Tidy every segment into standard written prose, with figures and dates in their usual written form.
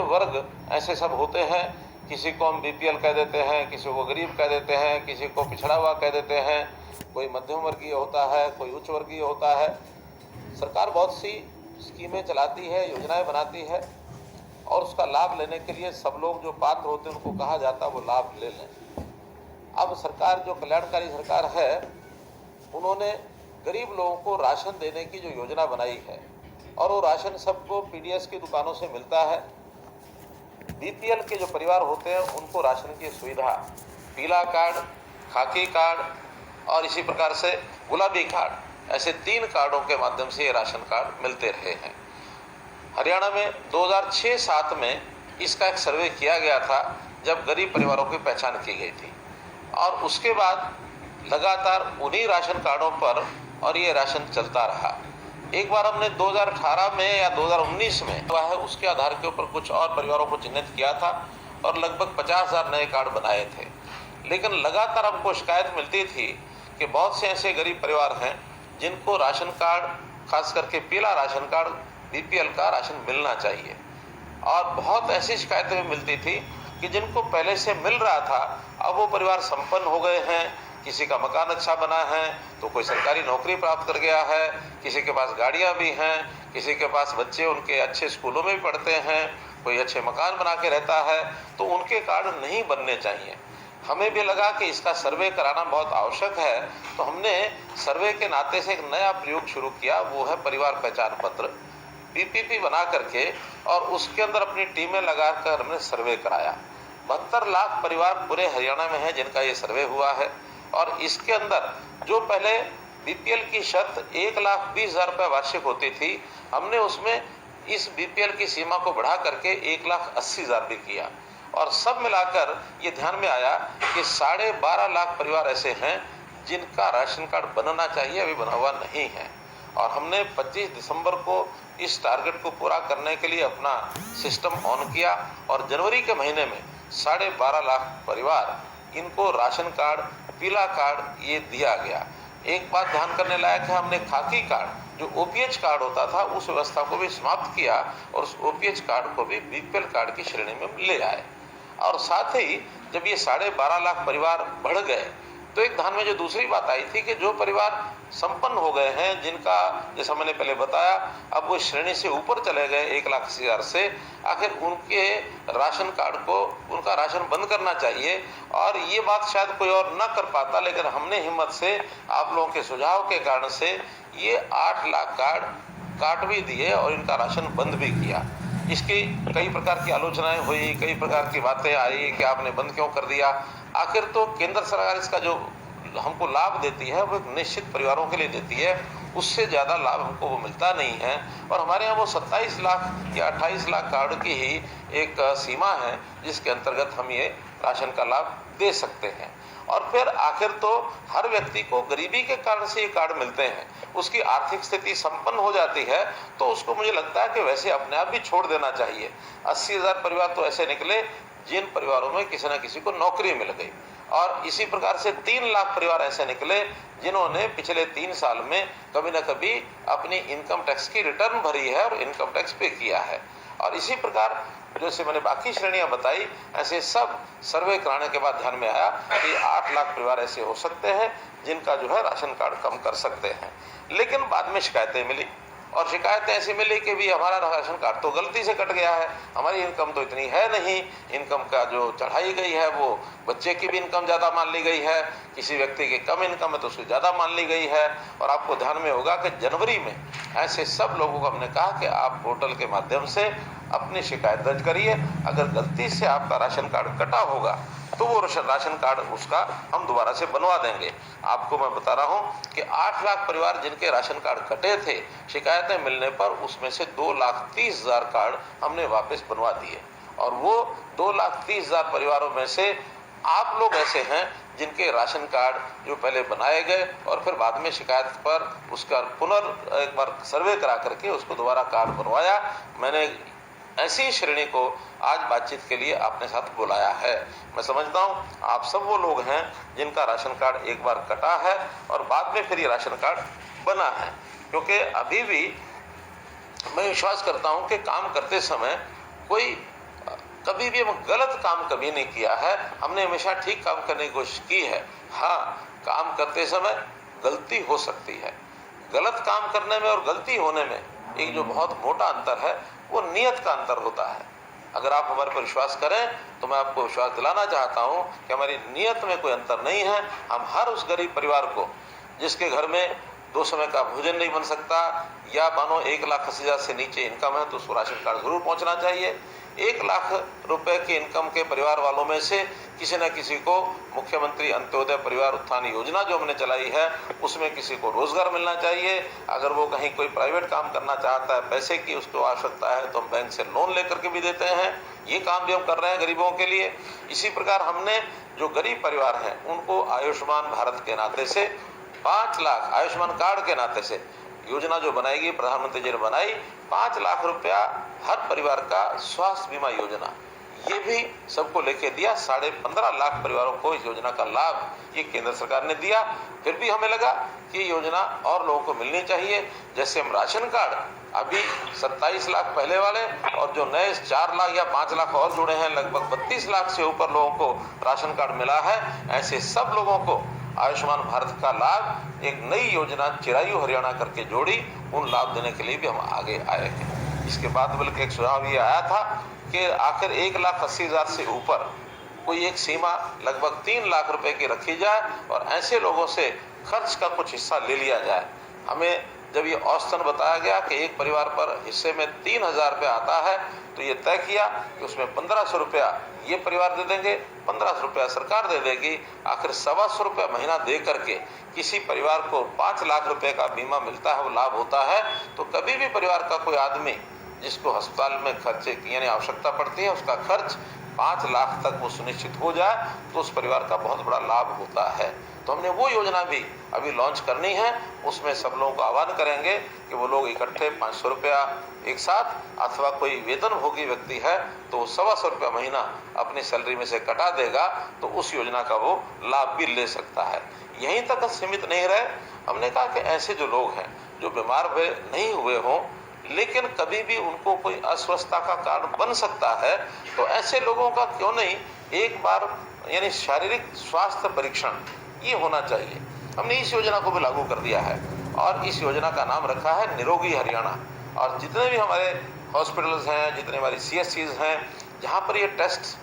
वर्ग ऐसे सब होते हैं। किसी को हम बीपीएल कह देते हैं, किसी को गरीब कह देते हैं, किसी को पिछड़ा हुआ कह देते हैं, कोई मध्यम वर्गीय होता है, कोई उच्च वर्गीय होता है। सरकार बहुत सी स्कीमें चलाती है, योजनाएं बनाती है, और उसका लाभ लेने के लिए सब लोग जो पात्र होते हैं उनको कहा जाता है वो लाभ ले लें। अब सरकार जो कल्याणकारी सरकार है, उन्होंने गरीब लोगों को राशन देने की जो योजना बनाई है, और वो राशन सबको पीडीएस की दुकानों से मिलता है। बीपीएल के जो परिवार होते हैं उनको राशन की सुविधा पीला कार्ड, खाकी कार्ड और इसी प्रकार से गुलाबी कार्ड, ऐसे 3 कार्डों के माध्यम से ये राशन कार्ड मिलते रहे हैं। हरियाणा में 2006-07 में इसका एक सर्वे किया गया था, जब गरीब परिवारों की पहचान की गई थी, और उसके बाद लगातार उन्हीं राशन कार्डों पर और ये राशन चलता रहा। एक बार हमने 2018 में या 2019 में हुआ है, उसके आधार के ऊपर कुछ और परिवारों को चिन्हित किया था और लगभग 50,000 नए कार्ड बनाए थे। लेकिन लगातार हमको शिकायत मिलती थी कि बहुत से ऐसे गरीब परिवार हैं जिनको राशन कार्ड, खास करके पीला राशन कार्ड, बीपीएल का राशन मिलना चाहिए, और बहुत ऐसी शिकायतें मिलती थी कि जिनको पहले से मिल रहा था, अब वो परिवार संपन्न हो गए हैं, किसी का मकान अच्छा बना है, तो कोई सरकारी नौकरी प्राप्त कर गया है, किसी के पास गाड़ियां भी हैं, किसी के पास बच्चे उनके अच्छे स्कूलों में भी पढ़ते हैं, कोई अच्छे मकान बना के रहता है, तो उनके कार्ड नहीं बनने चाहिए। हमें भी लगा कि इसका सर्वे कराना बहुत आवश्यक है, तो हमने सर्वे के नाते से एक नया प्रयोग शुरू किया, वो है परिवार पहचान पत्र, पीपीपी बना करके, और उसके अंदर अपनी टीमें लगाकर हमने सर्वे कराया। 72 लाख परिवार पूरे हरियाणा में है जिनका ये सर्वे हुआ है, और इसके अंदर जो पहले बीपीएल की शर्त 1,20,000 रुपये वार्षिक होती थी, हमने उसमें इस बीपीएल की सीमा को बढ़ा करके 1,80,000 भी किया, और सब मिलाकर ये ध्यान में आया कि 12.5 लाख परिवार ऐसे हैं जिनका राशन कार्ड बनना चाहिए, अभी बना हुआ नहीं है। और हमने 25 दिसंबर को इस टारगेट को पूरा करने के लिए अपना सिस्टम ऑन किया, और जनवरी के महीने में 12.5 लाख परिवार इनको राशन कार्ड, पीला कार्ड ये दिया गया। एक बात ध्यान करने लायक है, हमने खाकी कार्ड जो ओपीएच कार्ड होता था उस व्यवस्था को भी समाप्त किया, और उस ओपीएच कार्ड को भी बीपीएल कार्ड की श्रेणी में ले आए। और साथ ही जब ये 12.5 लाख परिवार बढ़ गए, तो एक ध्यान में जो दूसरी बात आई थी कि जो परिवार संपन्न हो गए हैं, जिनका जैसा मैंने पहले बताया अब वो श्रेणी से ऊपर चले गए 1,80,000 से, आखिर उनके राशन कार्ड को, उनका राशन बंद करना चाहिए। और ये बात शायद कोई और न कर पाता, लेकिन हमने हिम्मत से, आप लोगों के सुझाव के कारण से ये 8 लाख कार्ड काट भी दिए और इनका राशन बंद भी किया। इसकी कई प्रकार की आलोचनाएं हुई, कई प्रकार की बातें आई कि आपने बंद क्यों कर दिया। आखिर तो केंद्र सरकार इसका जो हमको लाभ देती है वो एक निश्चित परिवारों के लिए देती है, उससे ज़्यादा लाभ हमको वो मिलता नहीं है। और हमारे यहाँ वो 27 लाख या 28 लाख कार्ड की ही एक सीमा है जिसके अंतर्गत हम ये राशन का लाभ दे सकते हैं। और फिर आखिर तो हर व्यक्ति को गरीबी के कारण से ये कार्ड मिलते हैं, उसकी आर्थिक स्थिति संपन्न हो जाती है तो उसको मुझे लगता है कि वैसे अपने आप भी छोड़ देना चाहिए। 80,000 परिवार तो ऐसे निकले जिन परिवारों में किसी न किसी को नौकरी मिल गई, और इसी प्रकार से 3 लाख परिवार ऐसे निकले जिन्होंने पिछले 3 साल में कभी न कभी अपनी इनकम टैक्स की रिटर्न भरी है और इनकम टैक्स पे किया है। और इसी प्रकार जैसे मैंने बाकी श्रेणियां बताई, ऐसे सब सर्वे कराने के बाद ध्यान में आया कि 8 लाख परिवार ऐसे हो सकते हैं जिनका जो है राशन कार्ड कम कर सकते हैं। लेकिन बाद में शिकायतें मिली, और शिकायतें ऐसी मिली कि भी हमारा राशन कार्ड तो गलती से कट गया है, हमारी इनकम तो इतनी है नहीं, इनकम का जो चढ़ाई गई है वो बच्चे की भी इनकम ज़्यादा मान ली गई है, किसी व्यक्ति की कम इनकम है तो उसकी ज़्यादा मान ली गई है। और आपको ध्यान में होगा कि जनवरी में ऐसे सब लोगों को हमने कहा कि आप पोर्टल के माध्यम से अपनी शिकायत दर्ज करिए, अगर गलती से आपका राशन कार्ड कटा होगा तो वो राशन कार्ड उसका हम दोबारा से बनवा देंगे। आपको मैं बता रहा हूं कि 8 लाख परिवार जिनके राशन कार्ड कटे थे, शिकायतें मिलने पर उसमें से 2,30,000 कार्ड हमने वापस बनवा दिए। और वो 2,30,000 परिवारों में से आप लोग ऐसे हैं जिनके राशन कार्ड जो पहले बनाए गए और फिर बाद में शिकायत पर उसका एक बार सर्वे करा करके उसको दोबारा कार्ड बनवाया। मैंने ऐसी श्रेणी को आज बातचीत के लिए अपने साथ बुलाया है। मैं समझता हूँ आप सब वो लोग हैं जिनका राशन कार्ड एक बार कटा है और बाद में फिर ये राशन कार्ड बना है, क्योंकि अभी भी मैं विश्वास करता हूँ कि काम करते समय कोई कभी भी हम गलत काम कभी नहीं किया है, हमने हमेशा ठीक काम करने की कोशिश की है। हाँ, काम करते समय गलती हो सकती है। गलत काम करने में और गलती होने में एक जो बहुत मोटा अंतर है वो नियत का अंतर होता है। अगर आप हमारे पर विश्वास करें तो मैं आपको विश्वास दिलाना चाहता हूं कि हमारी नियत में कोई अंतर नहीं है। हम हर उस गरीब परिवार को जिसके घर में 2 समय का भोजन नहीं बन सकता या मानो 1,80,000 से नीचे इनकम है तो उसको राशन कार्ड जरूर पहुंचना चाहिए। 1 लाख रुपए की इनकम के परिवार वालों में से किसी न किसी को मुख्यमंत्री अंत्योदय परिवार उत्थान योजना जो हमने चलाई है उसमें किसी को रोजगार मिलना चाहिए। अगर वो कहीं कोई प्राइवेट काम करना चाहता है, पैसे की उसको आवश्यकता है, तो हम बैंक से लोन लेकर के भी देते हैं। ये काम भी हम कर रहे हैं गरीबों के लिए। इसी प्रकार हमने जो गरीब परिवार हैं उनको आयुष्मान भारत के नाते से 5 लाख, आयुष्मान कार्ड के नाते से योजना जो बनाएगी प्रधानमंत्री जी ने बनाई, 5 लाख रुपया हर परिवार का स्वास्थ्य बीमा योजना, ये भी सबको लेके दिया। 15.5 लाख परिवारों को इस योजना का लाभ ये केंद्र सरकार ने दिया। फिर भी हमें लगा कि योजना और लोगों को मिलनी चाहिए। जैसे हम राशन कार्ड अभी 27 लाख पहले वाले और जो नए 4 लाख या 5 लाख और जुड़े हैं, लगभग 32 लाख से ऊपर लोगों को राशन कार्ड मिला है। ऐसे सब लोगों को आयुष्मान भारत का लाभ एक नई योजना चिरायु हरियाणा करके जोड़ी, उन लाभ देने के लिए भी हम आगे आए हैं। इसके बाद बल्कि एक सुझाव ये आया था कि आखिर 1,80,000 से ऊपर कोई एक सीमा लगभग 3 लाख रुपए की रखी जाए और ऐसे लोगों से खर्च का कुछ हिस्सा ले लिया जाए। हमें जब ये औसतन बताया गया कि एक परिवार पर हिस्से में 3,000 रुपये आता है तो ये तय किया कि उसमें 1,500 रुपया ये परिवार दे देंगे, 1,500 रुपया सरकार दे देगी। आखिर 125 रुपया महीना दे करके किसी परिवार को 5 लाख रुपए का बीमा मिलता है, वो लाभ होता है। तो कभी भी परिवार का कोई आदमी जिसको अस्पताल में खर्चे की यानी आवश्यकता पड़ती है, उसका खर्च 5 लाख तक वो सुनिश्चित हो जाए तो उस परिवार का बहुत बड़ा लाभ होता है। तो हमने वो योजना भी अभी लॉन्च करनी है। उसमें सब लोगों को आह्वान करेंगे कि वो लोग इकट्ठे 500 रुपया एक साथ, अथवा कोई वेतनभोगी व्यक्ति है तो 125 रुपया महीना अपनी सैलरी में से कटा देगा तो उस योजना का वो लाभ भी ले सकता है। यहीं तक सीमित नहीं रहे, हमने कहा कि ऐसे जो लोग हैं जो बीमार हुए नहीं हुए हों लेकिन कभी भी उनको कोई अस्वस्थता का कारण बन सकता है, तो ऐसे लोगों का क्यों नहीं एक बार यानी शारीरिक स्वास्थ्य परीक्षण ये होना चाहिए। हमने इस योजना को भी लागू कर दिया है और इस योजना का नाम रखा है निरोगी हरियाणा। और जितने भी हमारे हॉस्पिटल्स हैं, जितने हमारी CSCs हैं जहाँ पर ये टेस्ट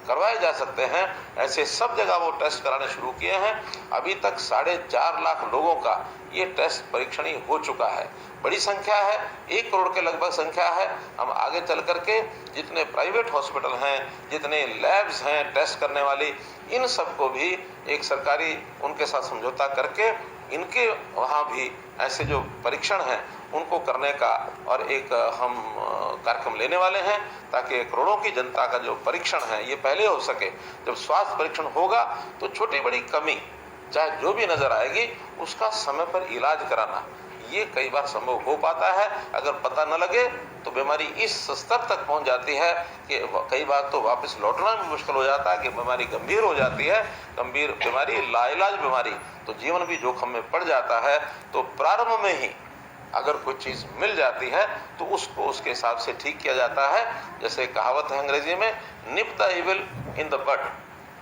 करवाए जा सकते हैं, ऐसे सब जगह वो टेस्ट कराने शुरू किए हैं। अभी तक 4.5 लाख लोगों का ये टेस्ट परीक्षण ही हो चुका है। बड़ी संख्या है, 1 करोड़ के लगभग संख्या है। हम आगे चल करके जितने प्राइवेट हॉस्पिटल हैं, जितने लैब्स हैं टेस्ट करने वाली, इन सबको भी एक सरकारी उनके साथ समझौता करके इनके वहाँ भी ऐसे जो परीक्षण हैं उनको करने का और एक हम कार्यक्रम लेने वाले हैं ताकि करोड़ों की जनता का जो परीक्षण है ये पहले हो सके। जब स्वास्थ्य परीक्षण होगा तो छोटी बड़ी कमी चाहे जो भी नजर आएगी उसका समय पर इलाज कराना ये कई बार संभव हो पाता है। अगर पता न लगे तो बीमारी इस स्तर तक पहुंच जाती है कि कई बार तो वापस लौटना भी मुश्किल हो जाता है कि बीमारी गंभीर हो जाती है। गंभीर बीमारी, लाइलाज बीमारी, तो जीवन भी जोखिम में पड़ जाता है। तो प्रारंभ में ही अगर कोई चीज मिल जाती है तो उसको उसके हिसाब से ठीक किया जाता है। जैसे कहावत है अंग्रेजी में, nip the evil in the bud,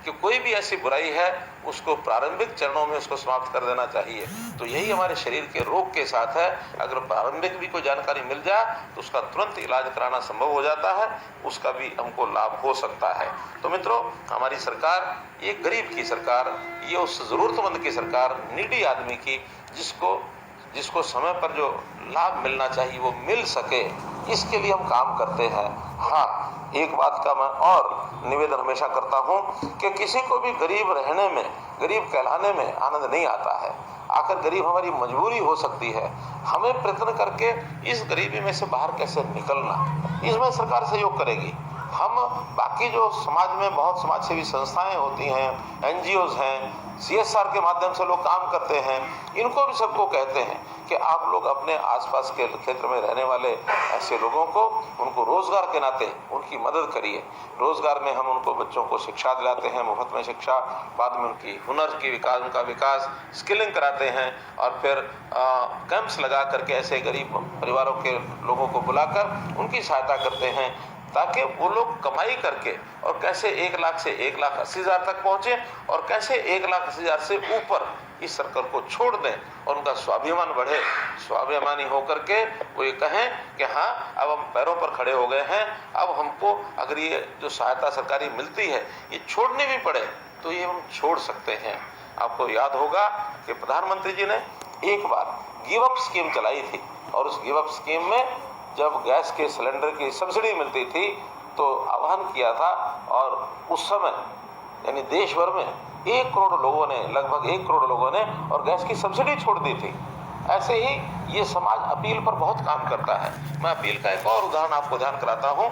कि कोई भी ऐसी बुराई है उसको प्रारंभिक चरणों में उसको समाप्त कर देना चाहिए। तो यही हमारे शरीर के रोग के साथ है। अगर प्रारंभिक भी कोई जानकारी मिल जाए तो उसका तुरंत इलाज कराना संभव हो जाता है, उसका भी हमको लाभ हो सकता है। तो मित्रों, हमारी सरकार ये गरीब की सरकार, ये उस जरूरतमंद की सरकार, नीडी आदमी की, जिसको समय पर जो लाभ मिलना चाहिए वो मिल सके, इसके लिए हम काम करते हैं। हाँ, एक बात का मैं और निवेदन हमेशा करता हूँ कि किसी को भी गरीब रहने में, गरीब कहलाने में आनंद नहीं आता है। आखिर गरीब हमारी मजबूरी हो सकती है। हमें प्रयत्न करके इस गरीबी में से बाहर कैसे निकलना, इसमें सरकार सहयोग करेगी। हम बाकी जो समाज में बहुत समाजसेवी संस्थाएं होती हैं, NGOs हैं, CSR के माध्यम से लोग काम करते हैं, इनको भी सबको कहते हैं कि आप लोग अपने आसपास के क्षेत्र में रहने वाले ऐसे लोगों को, उनको रोजगार के नाते उनकी मदद करिए। रोजगार में हम उनको, बच्चों को शिक्षा दिलाते हैं, मुफ्त में शिक्षा, बाद में उनकी हुनर की विकास, उनका विकास, स्किलिंग कराते हैं और फिर कैंप्स लगा करके ऐसे गरीब परिवारों के लोगों को बुलाकर उनकी सहायता करते हैं। ताकि वो लोग कमाई करके और कैसे 1 लाख से 1,80,000 तक पहुंचे और कैसे 1,80,000 से ऊपर इस सर्कल को छोड़ दें और उनका स्वाभिमान बढ़े। स्वाभिमानी होकर के वो ये कहें कि हाँ, अब हम पैरों पर खड़े हो गए हैं, अब हमको अगर ये जो सहायता सरकारी मिलती है ये छोड़नी भी पड़े तो ये हम छोड़ सकते हैं। आपको याद होगा कि प्रधानमंत्री जी ने एक बार गिव अप स्कीम चलाई थी और उस गिव अप स्कीम में जब गैस के सिलेंडर की सब्सिडी मिलती थी तो आह्वान किया था और उस समय यानी देश भर में 1 करोड़ लोगों ने, लगभग 1 करोड़ लोगों ने और गैस की सब्सिडी छोड़ दी थी। ऐसे ही ये समाज अपील पर बहुत काम करता है। मैं अपील का एक और उदाहरण आपको ध्यान कराता हूँ।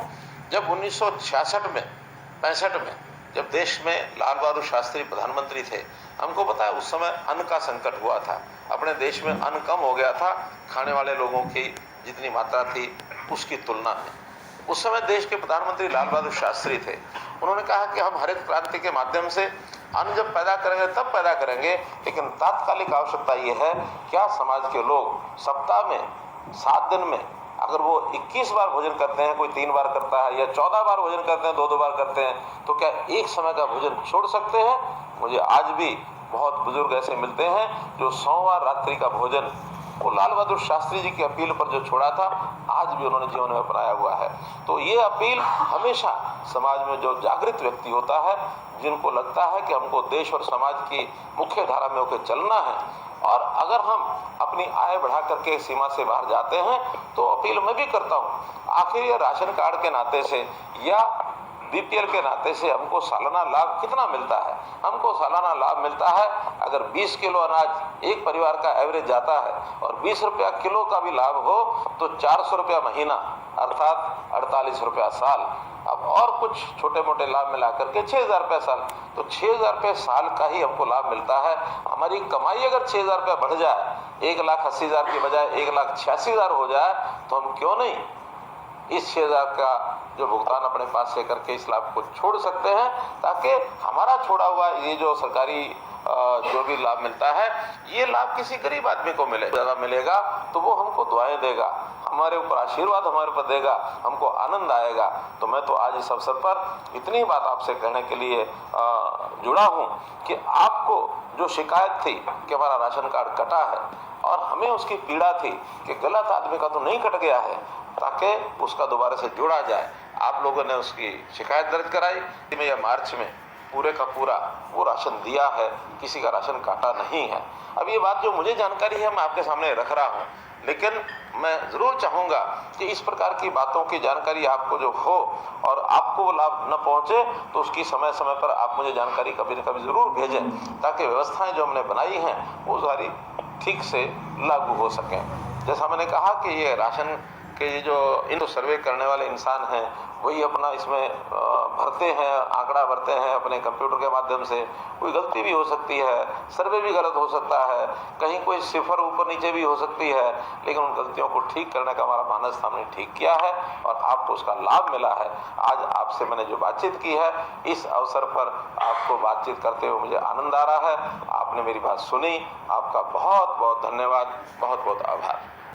जब 1966 में 65 में जब देश में लाल बहादुर शास्त्री प्रधानमंत्री थे, हमको पता है उस समय अन्न का संकट हुआ था। अपने देश में अन्न कम हो गया था खाने वाले लोगों की जितनी मात्रा थी उसकी तुलना में। उस समय देश के प्रधानमंत्री लाल बहादुर शास्त्री थे। उन्होंने कहा कि हम हरित क्रांति के माध्यम से अन्न जब पैदा करेंगे तब पैदा करेंगे, लेकिन तात्कालिक आवश्यकता ये है क्या समाज के लोग सप्ताह में 7 दिन में अगर वो 21 बार भोजन करते हैं, कोई 3 बार करता है या 14 बार भोजन करते हैं, 2-2 बार करते हैं, तो क्या एक समय का भोजन छोड़ सकते हैं? मुझे आज भी बहुत बुजुर्ग ऐसे मिलते हैं जो सोमवार रात्रि का भोजन वो लाल बहादुर शास्त्री जी की अपील पर जो छोड़ा था, आज भी उन्होंने जीवन में अपनाया हुआ है। तो ये अपील हमेशा समाज में जो जागृत व्यक्ति होता है, जिनको लगता है कि हमको देश और समाज की मुख्य धारा में होकर चलना है और अगर हम अपनी आय बढ़ा करके सीमा से बाहर जाते हैं तो अपील मैं भी करता हूँ। आखिर ये राशन कार्ड के नाते से या बीपीएल के नाते से हमको सालाना लाभ कितना मिलता है? हमको सालाना लाभ मिलता है अगर 20 किलो अनाज एक परिवार का एवरेज जाता है और 20 रुपया किलो का भी लाभ हो तो 400 रुपया महीना अर्थात 48 रुपया साल। अब और कुछ छोटे मोटे लाभ मिला करके 6,000 रुपये साल, तो 6,000 रुपये साल का ही हमको लाभ मिलता है। हमारी कमाई अगर 6,000 रुपया बढ़ जाए, 1,80,000 की बजाय 1,86,000 हो जाए तो हम क्यों नहीं इस 6,000 का जो भुगतान अपने पास से करके इस लाभ को छोड़ सकते हैं, ताकि हमारा छोड़ा हुआ ये जो सरकारी जो भी लाभ मिलता है ये लाभ किसी गरीब आदमी को मिलेगा तो वो हमको दुआएं देगा, हमारे ऊपर आशीर्वाद हमारे ऊपर देगा, हमको आनंद आएगा। तो मैं तो आज इस अवसर पर इतनी बात आपसे कहने के लिए जुड़ा हूँ कि आपको जो शिकायत थी कि हमारा राशन कार्ड कटा है और हमें उसकी पीड़ा थी कि गलत आदमी का तो नहीं कट गया है, ताकि उसका दोबारा से जोड़ा जाए। आप लोगों ने उसकी शिकायत दर्ज कराई में या मार्च में पूरे का पूरा वो राशन दिया है, किसी का राशन काटा नहीं है। अब ये बात जो मुझे जानकारी है मैं आपके सामने रख रहा हूँ, लेकिन मैं ज़रूर चाहूँगा कि इस प्रकार की बातों की जानकारी आपको जो हो और आपको वो लाभ न पहुँचे तो उसकी समय समय पर आप मुझे जानकारी कभी न कभी ज़रूर भेजें, ताकि व्यवस्थाएं जो हमने बनाई हैं वो सारी ठीक से लागू हो सकें। जैसा मैंने कहा कि ये राशन के ये जो इन सर्वे करने वाले इंसान हैं वही अपना इसमें भरते हैं, आंकड़ा भरते हैं अपने कंप्यूटर के माध्यम से। कोई गलती भी हो सकती है, सर्वे भी गलत हो सकता है, कहीं कोई सिफर ऊपर नीचे भी हो सकती है, लेकिन उन गलतियों को ठीक करने का हमारा मानस था, हमने ठीक किया है और आपको उसका लाभ मिला है। आज आपसे मैंने जो बातचीत की है, इस अवसर पर आपको बातचीत करते हुए मुझे आनंद आ रहा है। आपने मेरी बात सुनी, आपका बहुत बहुत धन्यवाद, बहुत बहुत आभार।